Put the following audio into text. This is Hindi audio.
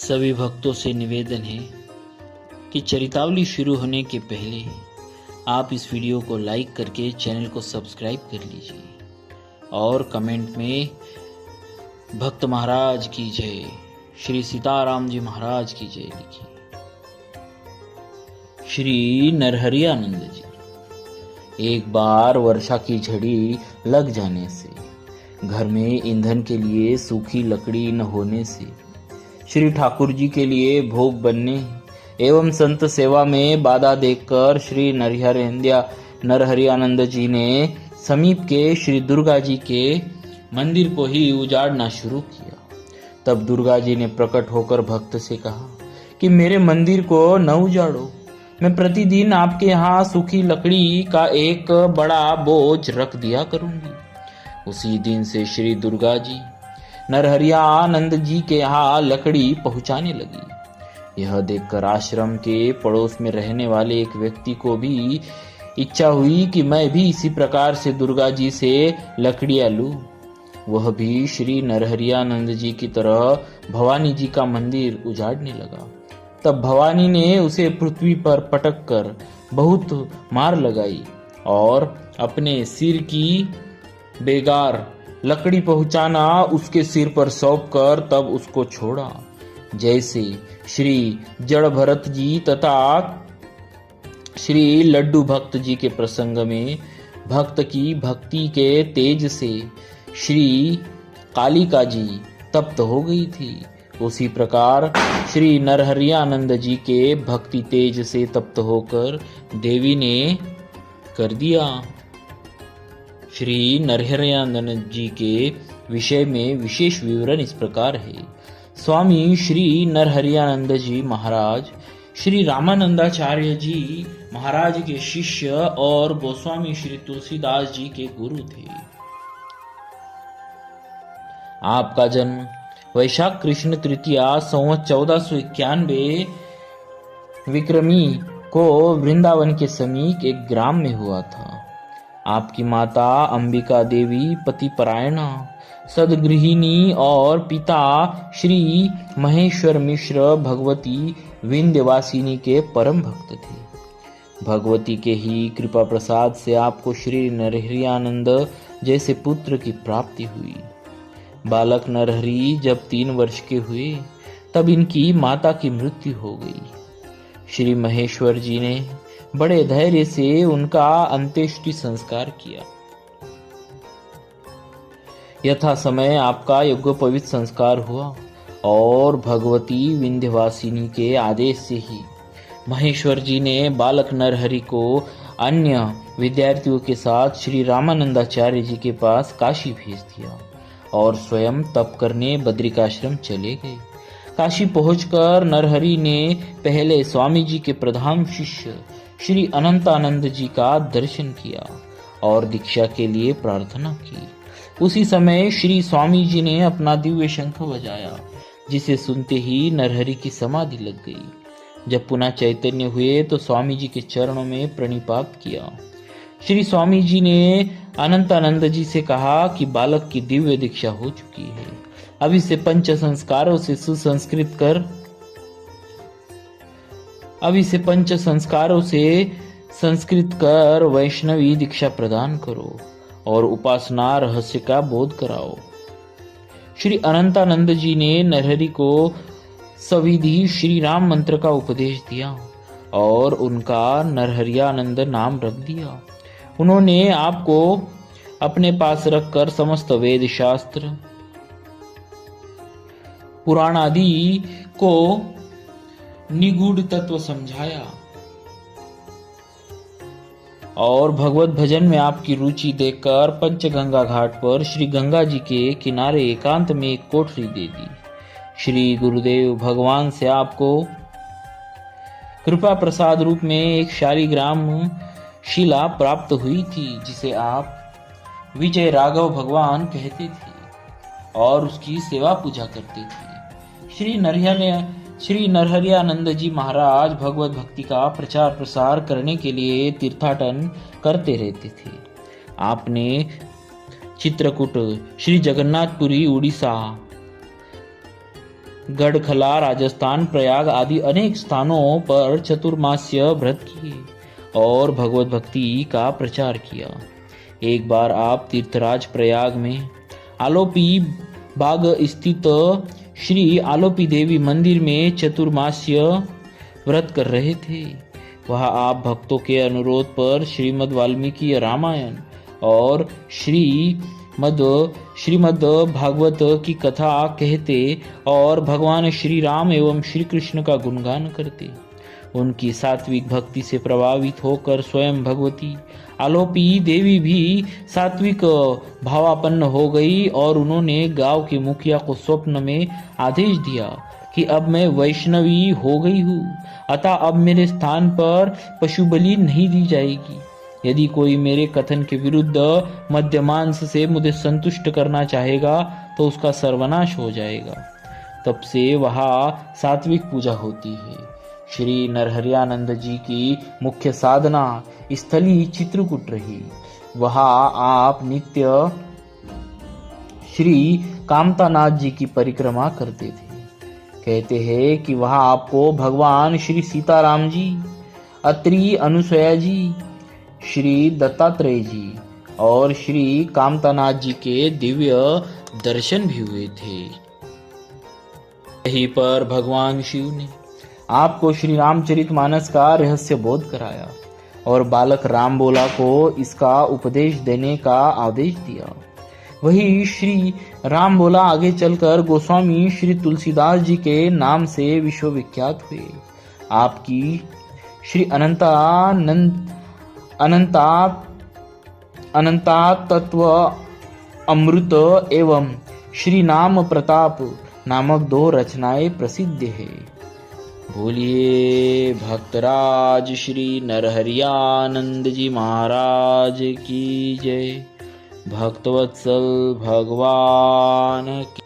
सभी भक्तों से निवेदन है कि चरितावली शुरू होने के पहले आप इस वीडियो को लाइक करके चैनल को सब्सक्राइब कर लीजिए और कमेंट में भक्त महाराज की जय, श्री सीताराम जी महाराज की जय लिखिए। श्री नरहरियानंद जी। एक बार वर्षा की झड़ी लग जाने से, घर में ईंधन के लिए सूखी लकड़ी न होने से, श्री ठाकुर जी के लिए भोग बनने एवं संत सेवा में बाधा देखकर श्री नरहरियानंद जी ने समीप के श्री दुर्गा जी के मंदिर को ही उजाड़ना शुरू किया। तब दुर्गा जी ने प्रकट होकर भक्त से कहा कि मेरे मंदिर को न उजाड़ो, मैं प्रतिदिन आपके यहाँ सूखी लकड़ी का एक बड़ा बोझ रख दिया करूंगी। उसी दिन से श्री दुर्गा जी नरहरियानंद जी के यहाँ लकड़ी पहुंचाने लगी। यह देखकर आश्रम के पड़ोस में रहने वाले एक व्यक्ति को भी इच्छा हुई कि मैं भी इसी प्रकार से दुर्गा जी से लकड़ियां लूं। वह भी श्री नरहरियानंद जी की तरह भवानी जी का मंदिर उजाड़ने लगा। तब भवानी ने उसे पृथ्वी पर पटक कर बहुत मार लगाई और अपने सिर की बेगार लकड़ी पहुंचाना उसके सिर पर सौंप कर तब उसको छोड़ा। जैसे श्री जड़ भरत जी तथा श्री लड्डू भक्त जी के प्रसंग में भक्त की भक्ति के तेज से श्री कालिका जी तप्त हो गई थी, उसी प्रकार श्री नरहरियानंद जी के भक्ति तेज से तप्त होकर देवी ने कर दिया। श्री नरहरियानंद जी के विषय में विशेष विवरण इस प्रकार है। स्वामी श्री नरहरियानंद जी महाराज श्री रामानंदाचार्य जी महाराज के शिष्य और गोस्वामी श्री तुलसीदास जी के गुरु थे। आपका जन्म वैशाख कृष्ण तृतीया संवत 1491 विक्रमी को वृंदावन के समीप एक ग्राम में हुआ था। आपकी माता अंबिका देवी पतिपरायणा सदगृहिणी और पिता श्री महेश्वर मिश्र भगवती विंध्यवासिनी के परम भक्त थे। भगवती के ही कृपा प्रसाद से आपको श्री नरहरियानंद जैसे पुत्र की प्राप्ति हुई। बालक नरहरि जब 3 वर्ष के हुए तब इनकी माता की मृत्यु हो गई। श्री महेश्वर जी ने बड़े धैर्य से उनका अंत्येष्टि संस्कार किया। यथा समय आपका यज्ञोपवीत संस्कार हुआ और भगवती विंध्यवासिनी के आदेश से ही महेश्वर जी ने बालक नरहरि को अन्य विद्यार्थियों के साथ श्री रामानंदाचार्य जी के पास काशी भेज दिया और स्वयं तप करने बद्रिकाश्रम चले गए। काशी पहुंचकर नरहरि ने पहले स्वामी जी के प्रधान शिष्य श्री अनंतानंद जी का दर्शन किया और दीक्षा के लिए प्रार्थना की। उसी समय श्री स्वामी जी ने अपना दिव्य शंख बजाया, जिसे सुनते ही नरहरि की समाधि लग गई। जब पुनः चैतन्य हुए तो स्वामी जी के चरणों में प्रणिपात किया। श्री स्वामी जी ने अनंतानंद जी से कहा कि बालक की दिव्य दीक्षा हो चुकी है, अब इसे पंच संस्कारों से संस्कृत कर वैष्णवी दीक्षा प्रदान करो और उपासना रहस्य का बोध कराओ। श्री अनंतानंद जी ने नरहरि को सविधि श्री राम मंत्र का उपदेश दिया और उनका नरहरियानंद नाम रख दिया। उन्होंने आपको अपने पास रखकर समस्त वेद शास्त्र पुराण आदि को निगूढ़ तत्व समझाया और भगवत भजन में आपकी रुचि देखकर पंचगंगा घाट पर श्री गंगा जी के किनारे एकांत में एक कोठरी दे दी। श्री गुरुदेव भगवान से आपको कृपा प्रसाद रूप में एक शालिग्राम शिला प्राप्त हुई थी, जिसे आप विजय राघव भगवान कहते थे और उसकी सेवा पूजा करते थे। श्री नरहरियानंद जी महाराज भगवत भक्ति का प्रचार प्रसार करने के लिए तीर्थाटन करते रहते थे। आपने चित्रकूट, श्री जगन्नाथपुरी उड़ीसा, गढ़खला, राजस्थान, प्रयाग आदि अनेक स्थानों पर चतुर्मास्य व्रत किए और भगवत भक्ति का प्रचार किया। एक बार आप तीर्थराज प्रयाग में आलोपी बाग स्थित श्री आलोपी देवी मंदिर में चतुर्मास्य व्रत कर रहे थे। वहां आप भक्तों के अनुरोध पर श्रीमद् वाल्मीकि रामायण और श्रीमद् भागवत की कथा कहते और भगवान श्री राम एवं श्री कृष्ण का गुणगान करते। उनकी सात्विक भक्ति से प्रभावित होकर स्वयं भगवती आलोपी देवी भी सात्विक भावापन्न हो गई और उन्होंने गांव के मुखिया को स्वप्न में आदेश दिया कि अब मैं वैष्णवी हो गई हूँ, अतः अब मेरे स्थान पर पशु बलि नहीं दी जाएगी। यदि कोई मेरे कथन के विरुद्ध मद्यमांस से मुझे संतुष्ट करना चाहेगा तो उसका सर्वनाश हो जाएगा। तब से वहां सात्विक पूजा होती है। श्री नरहरियानंद जी की मुख्य साधना स्थली चित्रकूट रही। वहां आप नित्य श्री कामतानाथ जी की परिक्रमा करते थे। कहते हैं कि वहां आपको भगवान श्री सीताराम जी, अत्रि अनुसुया जी, श्री दत्तात्रेय जी और श्री कामतानाथ जी के दिव्य दर्शन भी हुए थे। यहीं पर भगवान शिव ने आपको श्री रामचरितमानस का रहस्य बोध कराया और बालक राम बोला को इसका उपदेश देने का आदेश दिया। वही श्री राम बोला आगे चलकर गोस्वामी श्री तुलसीदास जी के नाम से विश्वविख्यात हुए। आपकी श्री अनंता तत्व अमृत एवं श्री नाम प्रताप नामक 2 रचनाएं प्रसिद्ध है। बोलिए भक्तराज श्री नरहरियानंद जी महाराज की जय। भक्तवत्सल भगवान की